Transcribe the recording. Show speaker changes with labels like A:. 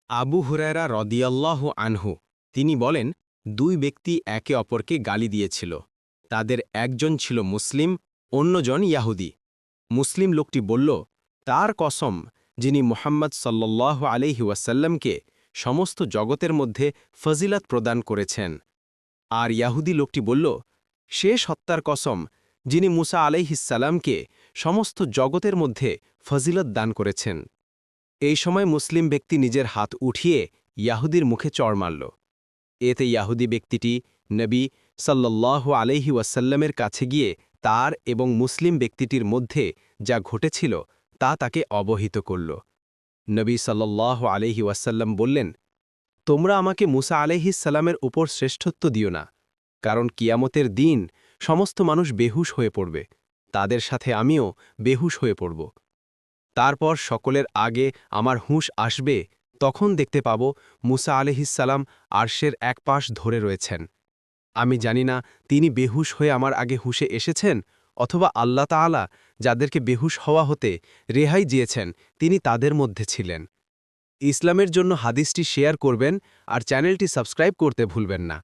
A: আবু হুরায়রা রদিয়াল্লাহু আনহু তিনি বলেন, দুই ব্যক্তি একে অপরকে গালি দিয়েছিল। তাদের একজন ছিল মুসলিম, অন্যজন ইয়াহুদি। মুসলিম লোকটি বলল, তার কসম, যিনি মুহাম্মদ সাল্লাল্লাহু আলাইহি ওয়াসাল্লামকে সমস্ত জগতের মধ্যে ফজিলত প্রদান করেছেন। আর ইয়াহুদি লোকটি বলল, সে সত্তার কসম, যিনি মুসা আলাইহিসসালামকে সমস্ত জগতের মধ্যে ফজিলত দান করেছেন। এই সময় মুসলিম ব্যক্তি নিজের হাত উঠিয়ে ইয়াহুদির মুখে চড় মারল। এতে ইয়াহুদি ব্যক্তিটি নবী সাল্লাল্লাহু আলাইহি ওয়াসাল্লামের কাছে গিয়ে তার এবং মুসলিম ব্যক্তিটির মধ্যে যা ঘটেছিল তা তাকে অবহিত করল। নবী সাল্লাল্লাহু আলাইহি ওয়াসাল্লাম বললেন, তোমরা আমাকে মুসা আলাইহিসসালামের উপর শ্রেষ্ঠত্ব দিও না, কারণ কিয়ামতের দিন সমস্ত মানুষ বেহুশ হয়ে পড়বে, তাদের সাথে আমিও বেহুশ হয়ে পড়ব। তারপর সকলের আগে আমার হুঁশ আসবে, তখন দেখতে পাব মুসা আলাইহিসসালাম আরশের এক পাশ ধরে রয়েছেন। আমি জানি না তিনি বেহুশ হয়ে আমার আগে হুঁশে এসেছেন, অথবা আল্লাহ তাআলা যাদেরকে বেহুশ হওয়া হতে রেহাই দিয়েছেন তিনি তাদের মধ্যে ছিলেন। ইসলামের জন্য হাদিসটি শেয়ার করবেন আর চ্যানেলটি সাবস্ক্রাইব করতে ভুলবেন না।